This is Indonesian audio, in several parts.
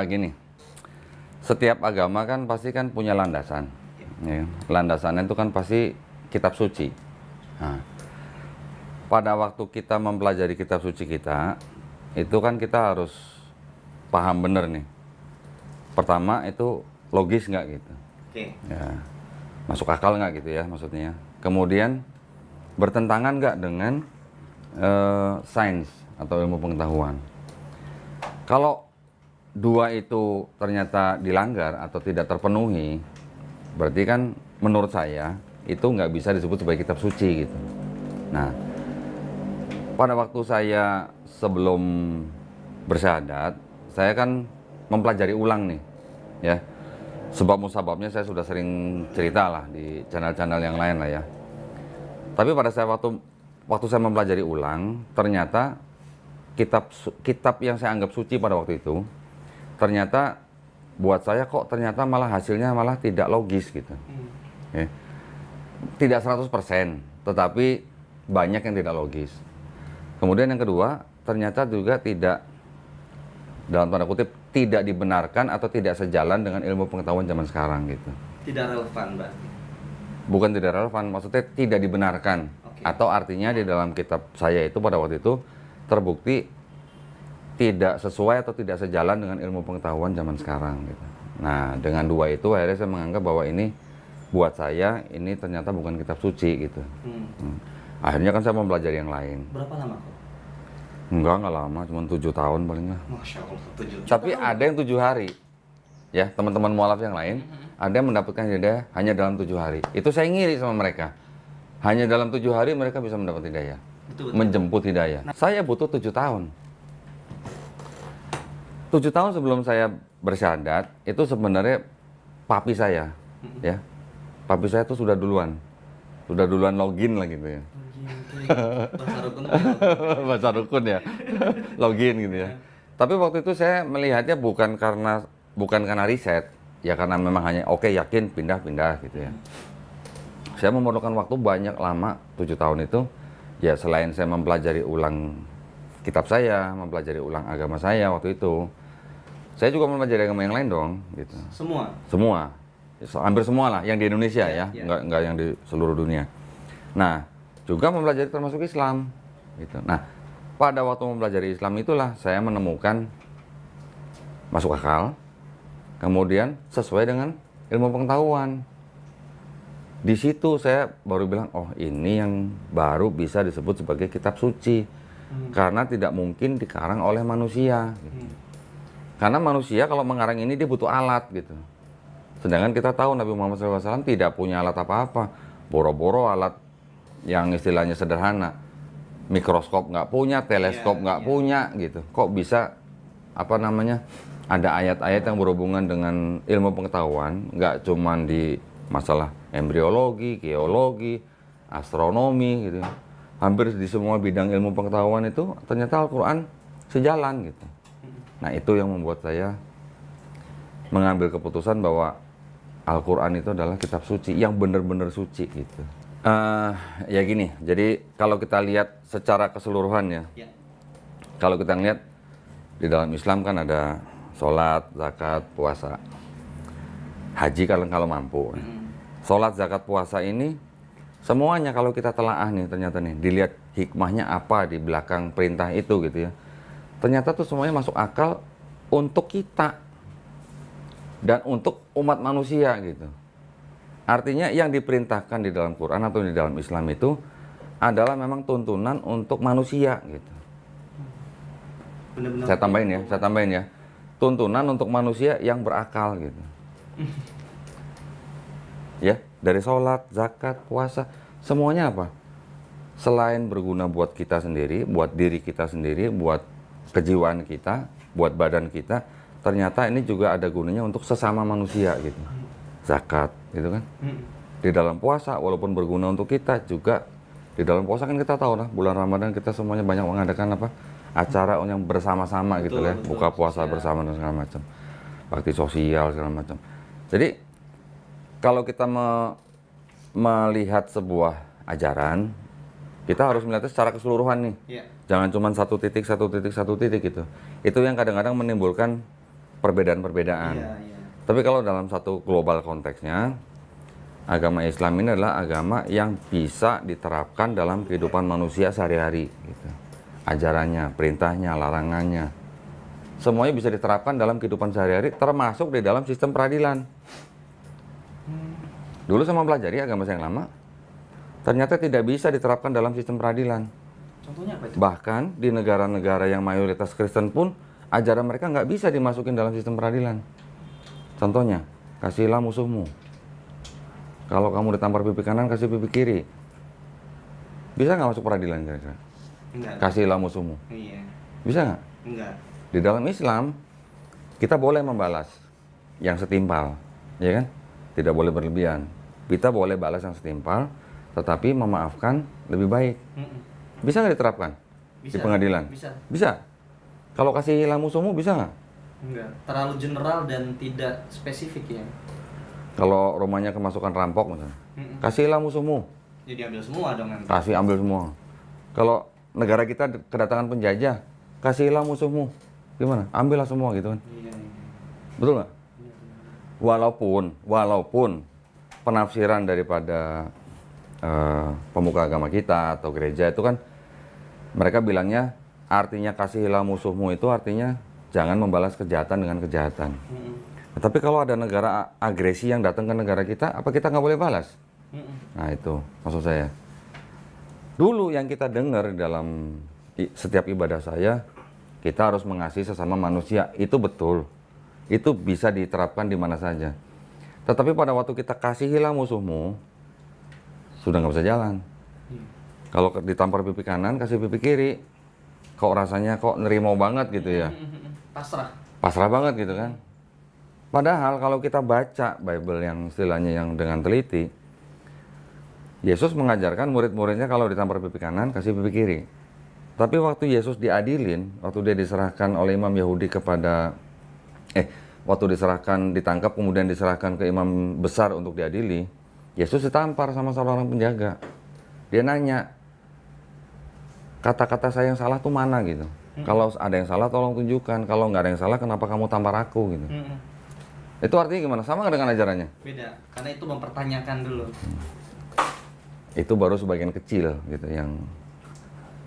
Gini, setiap agama kan pasti kan punya landasan. Ya. Landasannya itu kan pasti kitab suci. Nah, pada waktu kita mempelajari kitab suci kita, itu kan kita harus paham bener nih. Pertama itu logis nggak gitu. Ya, masuk akal nggak gitu ya maksudnya. Kemudian bertentangan nggak dengan sains atau ilmu pengetahuan. Kalau dua itu ternyata dilanggar atau tidak terpenuhi, berarti kan menurut saya itu nggak bisa disebut sebagai kitab suci gitu. Nah, pada waktu saya sebelum bersyahadat, saya kan mempelajari ulang nih, ya. Sebab musababnya saya sudah sering cerita lah di channel-channel yang lain lah ya. Tapi pada saya waktu saya mempelajari ulang, ternyata kitab yang saya anggap suci pada waktu itu, ternyata buat saya kok ternyata malah hasilnya malah tidak logis gitu. Ya. Tidak 100%, tetapi banyak yang tidak logis. Kemudian yang kedua, ternyata juga tidak, dalam tanda kutip, tidak dibenarkan atau tidak sejalan dengan ilmu pengetahuan zaman sekarang gitu. Tidak relevan berarti? Bukan tidak relevan, maksudnya tidak dibenarkan. Atau artinya di dalam kitab saya itu pada waktu itu terbukti tidak sesuai atau tidak sejalan dengan ilmu pengetahuan zaman sekarang gitu. Nah, dengan dua itu akhirnya saya menganggap bahwa ini buat saya ini ternyata bukan kitab suci gitu. Akhirnya kan saya mempelajari yang lain. Berapa lama kok? Enggak lama, cuma 7 tahun paling lah. Masya Allah, 7 Tapi tahun. ada yang 7 hari. Ya, teman-teman mualaf yang lain, ada yang mendapatkan hidayah hanya dalam 7 hari. Itu saya ngiri sama mereka. Hanya dalam 7 hari mereka bisa mendapat hidayah. Betul. Menjemput hidayah. Saya butuh 7 tahun. 7 tahun sebelum saya bersyahadat, itu sebenarnya papi saya. Ya. Papi saya tuh sudah duluan login lah gitu ya. Bahasa rukun. Bahasa rukun ya. Login gitu ya. Tapi waktu itu saya melihatnya bukan karena riset, ya karena memang hanya oke, yakin pindah gitu ya. Saya memerlukan waktu banyak lama, 7 tahun itu, ya selain saya mempelajari ulang kitab saya, mempelajari ulang agama saya waktu itu, saya juga mempelajari agama yang lain dong gitu. Semua. Hampir semua lah yang di Indonesia ya. Enggak yang di seluruh dunia. Nah, juga mempelajari termasuk Islam gitu. Nah, pada waktu mempelajari Islam itulah saya menemukan masuk akal, kemudian sesuai dengan ilmu pengetahuan. Di situ saya baru bilang, oh ini yang baru bisa disebut sebagai kitab suci. Karena tidak mungkin dikarang oleh manusia gitu. Karena manusia kalau mengarang ini dia butuh alat gitu. Sedangkan kita tahu Nabi Muhammad SAW tidak punya alat apa-apa. Boro-boro alat yang istilahnya sederhana. Mikroskop nggak punya, teleskop nggak punya gitu. Kok bisa ada ayat-ayat yang berhubungan dengan ilmu pengetahuan, nggak cuma di masalah embriologi, geologi, astronomi gitu. Hampir di semua bidang ilmu pengetahuan itu ternyata Al-Quran sejalan gitu. Nah, itu yang membuat saya mengambil keputusan bahwa Al-Quran itu adalah kitab suci yang benar-benar suci gitu. Ya gini, jadi kalau kita lihat secara keseluruhan ya. Kalau kita lihat di dalam Islam kan ada sholat, zakat, puasa, haji kalau mampu. Sholat, zakat, puasa ini semuanya kalau kita telaah nih ternyata nih, dilihat hikmahnya apa di belakang perintah itu gitu ya. Ternyata tuh semuanya masuk akal untuk kita dan untuk umat manusia gitu. Artinya yang diperintahkan di dalam Quran atau di dalam Islam itu adalah memang tuntunan untuk manusia gitu. Benar-benar Saya tambahin ya. Tuntunan untuk manusia yang berakal gitu. Ya, dari sholat, zakat, puasa, semuanya apa? Selain berguna buat kita sendiri, buat diri kita sendiri, buat kejiwaan kita, buat badan kita, ternyata ini juga ada gunanya untuk sesama manusia gitu. Zakat gitu kan. Di dalam puasa walaupun berguna untuk kita juga, di dalam puasa kan kita tahu lah, bulan Ramadan kita semuanya banyak mengadakan acara yang bersama-sama gitu ya, buka puasa bersama dan segala macam, bakti sosial segala macam. Jadi kalau kita melihat sebuah ajaran, kita harus melihatnya secara keseluruhan nih. Jangan cuma satu titik gitu. Itu yang kadang-kadang menimbulkan perbedaan-perbedaan. Iya, iya. Tapi kalau dalam satu global konteksnya, agama Islam ini adalah agama yang bisa diterapkan dalam kehidupan manusia sehari-hari. Gitu. Ajarannya, perintahnya, larangannya, semuanya bisa diterapkan dalam kehidupan sehari-hari, termasuk di dalam sistem peradilan. Dulu saya mempelajari agama saya yang lama, ternyata tidak bisa diterapkan dalam sistem peradilan. Contohnya apa itu? Bahkan di negara-negara yang mayoritas Kristen pun, ajaran mereka nggak bisa dimasukin dalam sistem peradilan. Contohnya, kasihilah musuhmu. Kalau kamu ditampar pipi kanan, kasih pipi kiri. Bisa nggak masuk peradilan kira-kira? Enggak. Kasihilah musuhmu. Iya. Bisa nggak? Enggak. Di dalam Islam, kita boleh membalas yang setimpal, ya kan? Tidak boleh berlebihan. Kita boleh balas yang setimpal, tetapi memaafkan lebih baik. Mm-mm. Bisa nggak diterapkan di Bisa. pengadilan? Bisa. Bisa. Kalau kasihilah musuhmu, bisa nggak? Enggak. Terlalu general dan tidak spesifik ya. Kalau rumahnya kemasukan rampok misalnya, Mm-mm. kasihilah musuhmu, Jadi ambil semua dong nanti. kasih ambil semua. Kalau negara kita kedatangan penjajah, kasihilah musuhmu, gimana? Ambillah semua gitu kan? Iya, iya. Betul nggak? Walaupun penafsiran daripada pemuka agama kita atau gereja itu kan mereka bilangnya artinya kasihilah musuhmu itu artinya jangan membalas kejahatan dengan kejahatan. Mm-mm. Tapi kalau ada negara agresi yang datang ke negara kita, apa kita nggak boleh balas? Mm-mm. Nah itu maksud saya. Dulu yang kita dengar dalam setiap ibadah saya, kita harus mengasihi sesama manusia. Itu betul. Itu bisa diterapkan di mana saja. Tetapi pada waktu kita kasihilah musuhmu, sudah nggak bisa jalan. Iya. Kalau ditampar pipi kanan, kasih pipi kiri. Kok rasanya kok nerimo banget gitu ya. Mm-mm. Pasrah. Pasrah banget gitu kan. Padahal kalau kita baca Bible yang istilahnya yang dengan teliti, Yesus mengajarkan murid-muridnya kalau ditampar pipi kanan, kasih pipi kiri. Tapi waktu Yesus diadilin, waktu dia diserahkan oleh imam Yahudi kepada, waktu diserahkan, ditangkap kemudian diserahkan ke imam besar untuk diadili, Yesus ditampar sama seorang penjaga. Dia nanya, kata-kata saya yang salah tuh mana gitu. Kalau ada yang salah tolong tunjukkan, kalau nggak ada yang salah kenapa kamu tampar aku gitu. Mm-mm. Itu artinya gimana? Sama nggak dengan ajarannya? Beda. Karena itu mempertanyakan dulu. Itu baru sebagian kecil gitu yang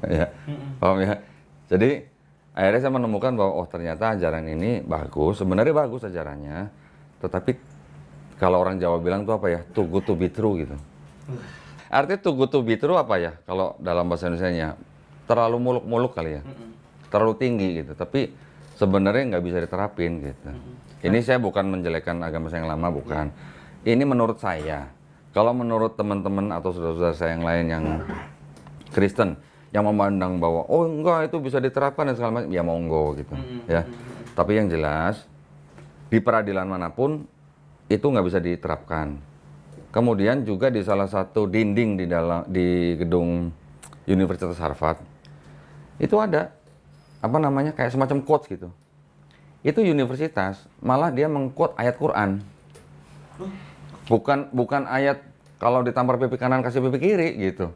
ya Mm-mm. paham ya. Jadi akhirnya saya menemukan bahwa oh ternyata ajaran ini bagus, sebenarnya bagus ajarannya, tetapi kalau orang Jawa bilang tuh apa ya, too good to be true gitu. Artinya too good to be true apa ya kalau dalam bahasa Indonesianya, terlalu muluk-muluk kali ya, Mm-mm. terlalu tinggi gitu, tapi sebenarnya nggak bisa diterapin gitu. Ini saya bukan menjelekkan agama saya yang lama, bukan. Ini menurut saya. Kalau menurut teman-teman atau saudara-saudara saya yang lain yang Kristen yang memandang bahwa oh enggak itu bisa diterapkan dan segala macam, ya monggo gitu ya. Tapi yang jelas di peradilan manapun itu nggak bisa diterapkan. Kemudian juga di salah satu dinding di gedung Universitas Harvard itu ada apa namanya kayak semacam quotes gitu. Itu universitas malah dia mengquote ayat Quran. Bukan ayat kalau ditampar pipi kanan kasih pipi kiri gitu.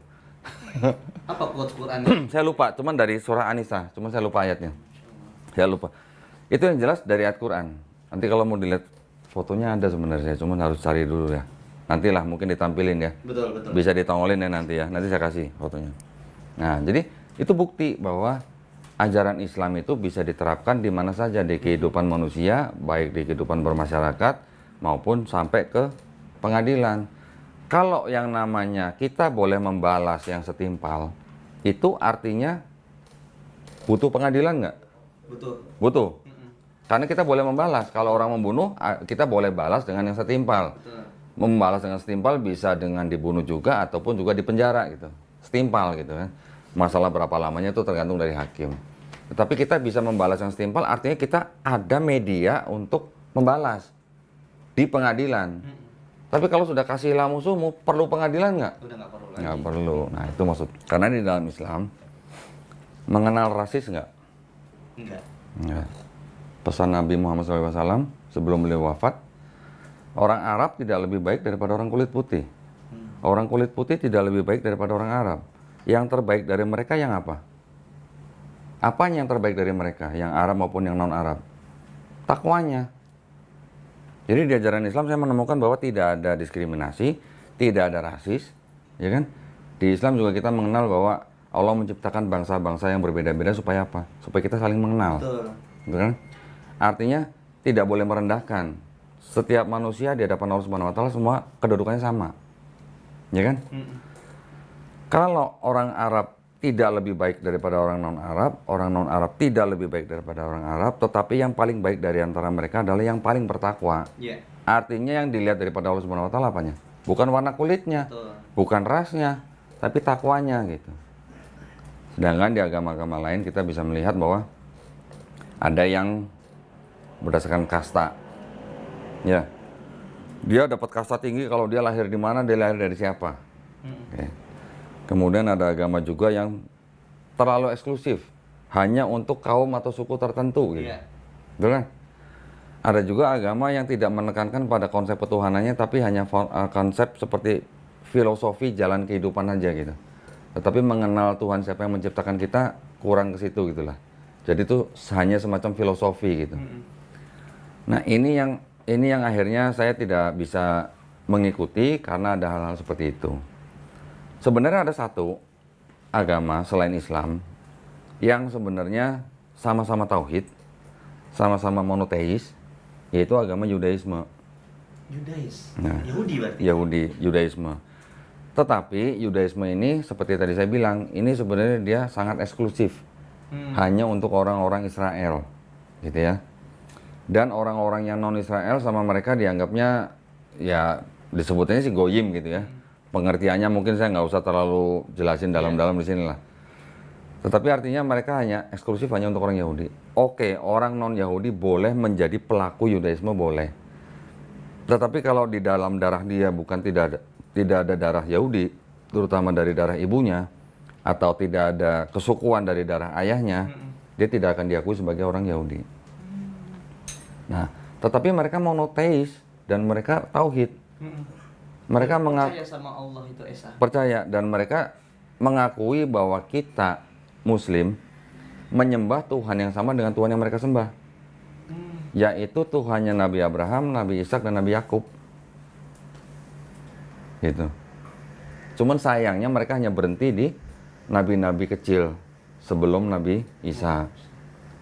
Apa quotes Quran? Saya lupa, cuman dari surah An-Nisa, cuman saya lupa ayatnya. Saya lupa. Itu yang jelas dari ayat Quran. Nanti kalau mau dilihat fotonya ada sebenarnya, cuman harus cari dulu ya. Nantilah mungkin ditampilin ya. Betul, betul. Bisa ditongolin ya nanti ya. Nanti saya kasih fotonya. Nah, jadi itu bukti bahwa ajaran Islam itu bisa diterapkan di mana saja di kehidupan manusia, baik di kehidupan bermasyarakat maupun sampai ke pengadilan. Kalau yang namanya kita boleh membalas yang setimpal, itu artinya butuh pengadilan nggak? Betul. Butuh. Mm-mm. Karena kita boleh membalas. Kalau orang membunuh, kita boleh balas dengan yang setimpal. Betul. Membalas dengan setimpal bisa dengan dibunuh juga ataupun juga dipenjara gitu. Setimpal gitu kan. Masalah berapa lamanya itu tergantung dari hakim. Tetapi kita bisa membalas yang setimpal artinya kita ada media untuk membalas di pengadilan. Tapi kalau sudah kasihilah musuhmu, perlu pengadilan nggak? Udah nggak perlu lagi. Nggak perlu. Nah itu maksud. Karena di dalam Islam mengenal rasis nggak? Enggak. Nggak. Pesan Nabi Muhammad SAW sebelum beliau wafat, orang Arab tidak lebih baik daripada orang kulit putih. Orang kulit putih tidak lebih baik daripada orang Arab. Yang terbaik dari mereka yang apa? Apanya yang terbaik dari mereka? Yang Arab maupun yang non-Arab? takwanya. Jadi di ajaran Islam saya menemukan bahwa tidak ada diskriminasi, tidak ada rasis, ya kan? Di Islam juga kita mengenal bahwa Allah menciptakan bangsa-bangsa yang berbeda-beda supaya apa? Supaya kita saling mengenal. Betul. Gitu kan? Artinya tidak boleh merendahkan. Setiap manusia di hadapan Allah Subhanahu wa taala semua kedudukannya sama. Ya kan? Kalau orang Arab tidak lebih baik daripada orang non-Arab, orang non-Arab tidak lebih baik daripada orang Arab, tetapi yang paling baik dari antara mereka adalah yang paling bertakwa. Iya. Artinya yang dilihat daripada Allah Subhanahu wa taala apanya? Bukan warna kulitnya, Betul. bukan rasnya, tapi takwanya gitu. Sedangkan di agama-agama lain kita bisa melihat bahwa ada yang berdasarkan kasta. Ya. Dia dapat kasta tinggi kalau dia lahir di mana, dia lahir dari siapa. Oke. Kemudian ada agama juga yang terlalu eksklusif, hanya untuk kaum atau suku tertentu gitu. Iya. Betul kan? Ada juga agama yang tidak menekankan pada konsep ketuhanannya, tapi hanya konsep seperti filosofi jalan kehidupan aja gitu. Tetapi mengenal Tuhan siapa yang menciptakan kita kurang ke situ gitulah. Jadi itu hanya semacam filosofi gitu. Nah ini yang akhirnya saya tidak bisa mengikuti karena ada hal-hal seperti itu. Sebenarnya ada satu agama selain Islam yang sebenarnya sama-sama tauhid, sama-sama monoteis, yaitu agama Yudaisme. Nah. Yahudi berarti. Yudaisme. Tetapi Yudaisme ini seperti tadi saya bilang, ini sebenarnya dia sangat eksklusif, hanya untuk orang-orang Israel, gitu ya. Dan orang-orang yang non Israel sama mereka dianggapnya ya disebutnya sih goyim gitu ya. Pengertiannya mungkin saya nggak usah terlalu jelasin dalam-dalam di sini lah. Tetapi artinya mereka hanya eksklusif hanya untuk orang Yahudi. Oke, orang non Yahudi boleh menjadi pelaku Yudaisme boleh. Tetapi kalau di dalam darah dia bukan tidak ada darah Yahudi, terutama dari darah ibunya, atau tidak ada kesukuan dari darah ayahnya, dia tidak akan diakui sebagai orang Yahudi. Nah, tetapi mereka monoteis dan mereka tauhid. Mereka percaya sama Allah itu Esa. percaya dan mereka mengakui bahwa kita Muslim menyembah Tuhan yang sama dengan Tuhan yang mereka sembah, yaitu Tuhannya Nabi Abraham, Nabi Ishak dan Nabi Yakub. Gitu. Cuman sayangnya mereka hanya berhenti di nabi-nabi kecil sebelum Nabi Isa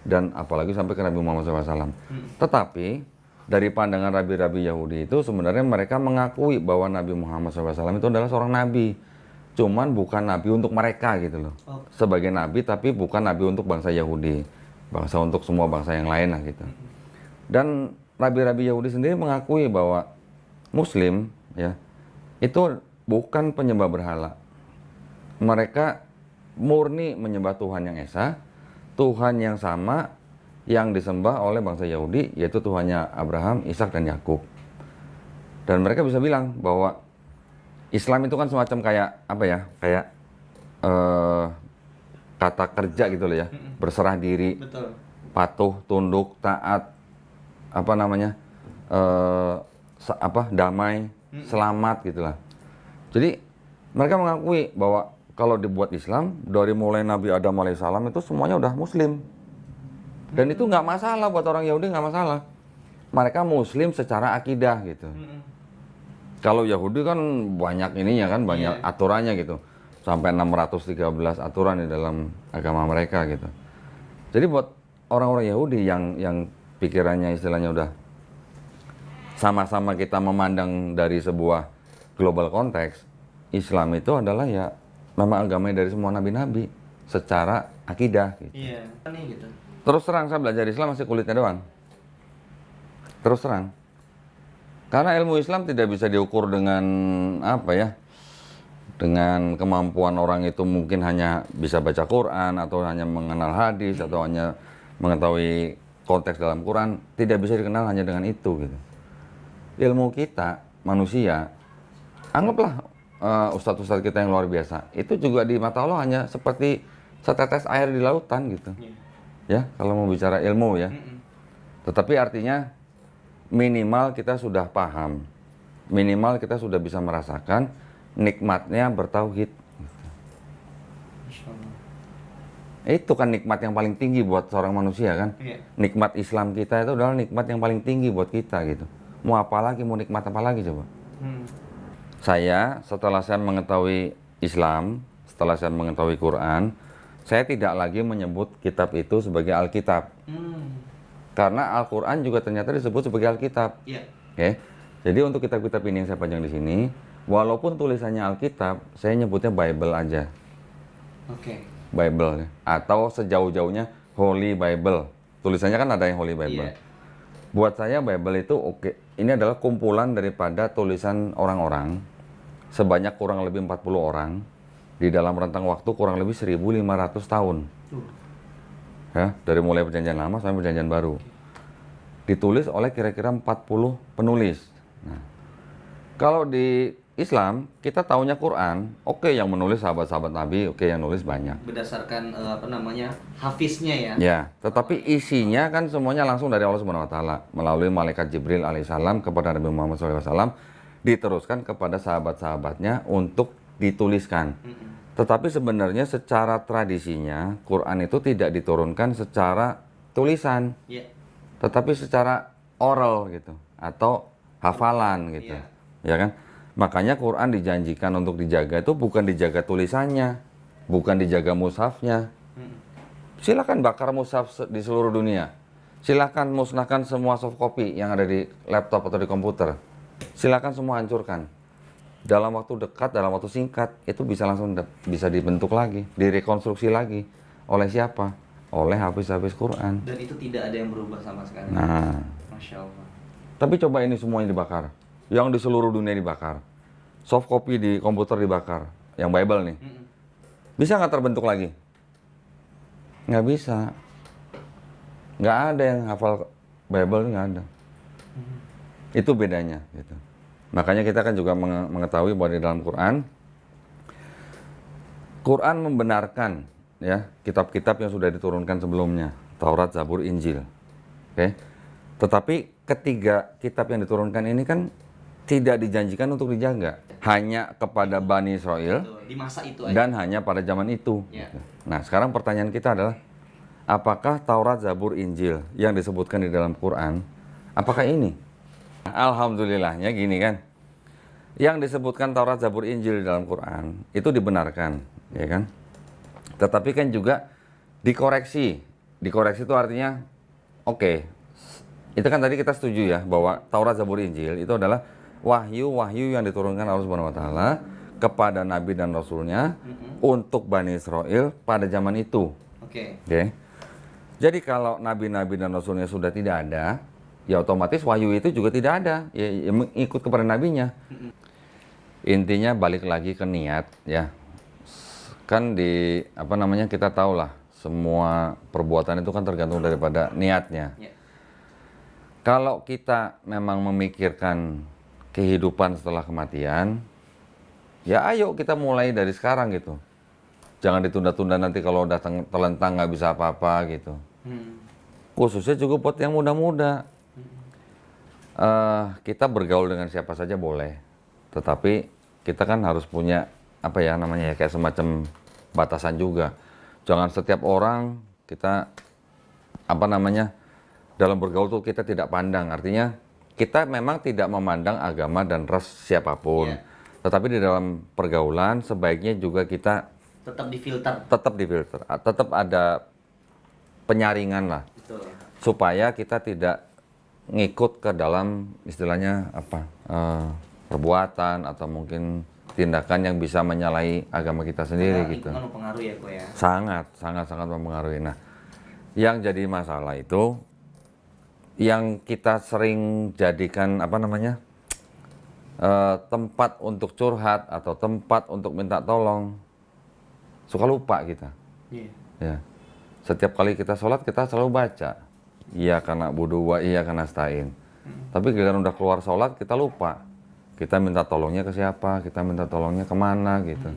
dan apalagi sampai ke Nabi Muhammad SAW. Tetapi dari pandangan rabi-rabi Yahudi itu sebenarnya mereka mengakui bahwa Nabi Muhammad SAW itu adalah seorang nabi. Cuman bukan nabi untuk mereka gitu loh. Sebagai nabi tapi bukan nabi untuk bangsa Yahudi. Bangsa untuk semua bangsa yang lain lah gitu. Dan rabi-rabi Yahudi sendiri mengakui bahwa Muslim ya itu bukan penyembah berhala. Mereka murni menyembah Tuhan yang Esa, Tuhan yang sama yang disembah oleh bangsa Yahudi, yaitu Tuhannya Abraham, Ishak dan Yakub. Dan mereka bisa bilang bahwa Islam itu kan semacam kayak apa ya? Kayak kata kerja gitu loh ya. Berserah diri, Betul. patuh, tunduk, taat, apa namanya? Damai, selamat gitulah. Jadi mereka mengakui bahwa kalau dibuat Islam dari mulai Nabi Adam alaihissalam itu semuanya udah Muslim. Dan itu nggak masalah buat orang Yahudi, nggak masalah. Mereka Muslim secara akidah gitu. Kalau Yahudi kan banyak ininya kan, banyak aturannya gitu. Sampai 613 aturan di dalam agama mereka gitu. Jadi buat orang-orang Yahudi yang pikirannya istilahnya udah sama-sama kita memandang dari sebuah global konteks, Islam itu adalah ya memang agamanya dari semua nabi-nabi secara akidah gitu. Iya, nih gitu. Terus terang saya belajar Islam masih kulitnya doang. Terus terang. Karena ilmu Islam tidak bisa diukur dengan apa ya? Dengan kemampuan orang itu mungkin hanya bisa baca Quran atau hanya mengenal hadis atau hanya mengetahui konteks dalam Quran, tidak bisa dikenal hanya dengan itu gitu. Ilmu kita manusia, anggaplah ustadz-ustadz kita yang luar biasa, itu juga di mata Allah hanya seperti setetes air di lautan gitu. Ya, kalau mau bicara ilmu ya. Tetapi artinya minimal kita sudah paham, minimal kita sudah bisa merasakan nikmatnya bertauhid. Itu kan nikmat yang paling tinggi buat seorang manusia kan. Iya. Nikmat Islam kita itu adalah nikmat yang paling tinggi buat kita gitu. Mau apa lagi, mau nikmat apa lagi coba? Saya setelah saya mengetahui Islam, setelah saya mengetahui Quran, saya tidak lagi menyebut kitab itu sebagai Alkitab. Karena Al-Quran juga ternyata disebut sebagai Alkitab. Iya. Oke. Jadi untuk kitab-kitab ini yang saya panjang di sini, walaupun tulisannya Alkitab, saya nyebutnya Bible aja. Oke. Bible atau sejauh-jauhnya Holy Bible. Tulisannya kan ada yang Holy Bible. Iya. Buat saya Bible itu oke. Ini adalah kumpulan daripada tulisan orang-orang sebanyak kurang lebih 40 orang di dalam rentang waktu kurang lebih 1.500 tahun. Ya, dari mulai perjanjian lama sampai perjanjian baru. Ditulis oleh kira-kira 40 penulis. Nah, kalau di Islam, kita taunya Quran, oke yang menulis sahabat-sahabat Nabi, oke yang nulis banyak. Berdasarkan hafiznya ya. Ya, tetapi isinya kan semuanya langsung dari Allah Subhanahu wa taala melalui malaikat Jibril alaihissalam kepada Nabi Muhammad SAW diteruskan kepada sahabat-sahabatnya untuk dituliskan. Tetapi sebenarnya secara tradisinya Quran itu tidak diturunkan secara tulisan. Iya. Tetapi secara oral gitu atau hafalan gitu. Iya. Ya kan? Makanya Quran dijanjikan untuk dijaga itu bukan dijaga tulisannya, bukan dijaga mushafnya. Silakan bakar mushaf di seluruh dunia. Silakan musnahkan semua soft copy yang ada di laptop atau di komputer. Silakan semua hancurkan. Dalam waktu dekat, dalam waktu singkat, itu bisa langsung bisa dibentuk lagi, direkonstruksi lagi. Oleh siapa? Oleh hafiz-hafiz Quran. Dan itu tidak ada yang berubah sama sekali. Nah, Masya Allah. tapi coba ini semuanya dibakar. Yang di seluruh dunia dibakar. Soft copy di komputer dibakar. Yang Bible nih. Bisa nggak terbentuk lagi? Nggak bisa. Nggak ada yang hafal Bible, nggak ada. Itu bedanya. Gitu. Makanya kita kan juga mengetahui bahwa di dalam Quran membenarkan ya kitab-kitab yang sudah diturunkan sebelumnya. Taurat, Zabur, Injil. Oke. Tetapi ketiga kitab yang diturunkan ini kan tidak dijanjikan untuk dijaga. Hanya kepada Bani Israel. Di masa itu aja. Dan hanya pada zaman itu. Ya. Nah, sekarang pertanyaan kita adalah, apakah Taurat, Zabur, Injil yang disebutkan di dalam Quran, apakah ini? Alhamdulillahnya gini kan, yang disebutkan Taurat, Zabur, Injil di dalam Quran itu dibenarkan, ya kan? Tetapi kan juga dikoreksi. Dikoreksi itu artinya, oke, itu kan tadi kita setuju ya bahwa Taurat, Zabur, Injil itu adalah wahyu-wahyu yang diturunkan Allah Subhanahu wa taala kepada nabi dan rasulnya untuk Bani Israel pada zaman itu. Oke. Oke. Jadi kalau nabi-nabi dan rasulnya sudah tidak ada, ya otomatis wahyu itu juga tidak ada, ya ikut kepada nabinya. Intinya balik lagi ke niat ya. Kan kita tahu lah semua perbuatan itu kan tergantung daripada niatnya. Ya. Kalau kita memang memikirkan kehidupan setelah kematian, ya ayo kita mulai dari sekarang gitu. Jangan ditunda-tunda nanti kalau udah terlentang nggak bisa apa-apa gitu. Khususnya juga buat yang muda-muda. Kita bergaul dengan siapa saja boleh, tetapi kita kan harus punya kayak semacam batasan juga. Jangan setiap orang kita dalam bergaul tuh kita tidak pandang. Artinya kita memang tidak memandang agama dan ras siapapun. Tetapi di dalam pergaulan sebaiknya juga kita Tetap difilter. tetap ada penyaringan lah. Betul. Supaya kita tidak ngikut ke dalam istilahnya perbuatan atau mungkin tindakan yang bisa menyalahi agama kita sendiri gitu. Itu mempengaruhi ya, Ko ya. Sangat mempengaruhi. Nah, yang jadi masalah itu yang kita sering jadikan tempat untuk curhat atau tempat untuk minta tolong, suka lupa kita. Ya. Setiap kali kita sholat kita selalu baca, iya karena budu wa iya karena stain. Tapi giliran udah keluar sholat kita lupa. Kita minta tolongnya ke siapa, kita minta tolongnya kemana gitu.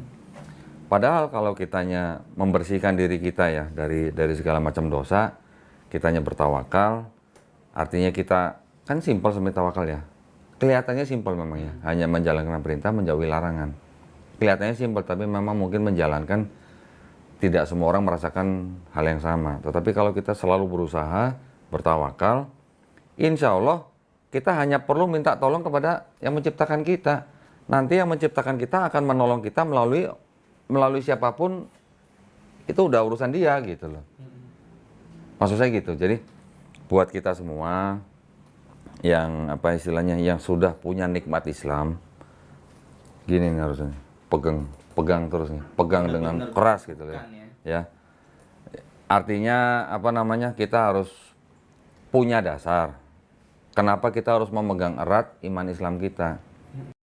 Padahal kalau kitanya membersihkan diri kita ya dari segala macam dosa, kitanya bertawakal, artinya kita kan simpel sebenarnya tawakal ya. Kelihatannya simpel memang ya, hanya menjalankan perintah, menjauhi larangan. Kelihatannya simpel tapi memang mungkin menjalankan tidak semua orang merasakan hal yang sama. Tetapi kalau kita selalu berusaha, bertawakal, insya Allah kita hanya perlu minta tolong kepada yang menciptakan kita. Nanti yang menciptakan kita akan menolong kita melalui siapapun, itu udah urusan dia gitu loh. Maksud saya gitu. Jadi buat kita semua yang apa istilahnya, yang sudah punya nikmat Islam, gini nih harusnya, pegang terus nih, pegang dengan keras gitu ya. Ya. Artinya apa namanya, kita harus punya dasar. Kenapa kita harus memegang erat iman Islam kita?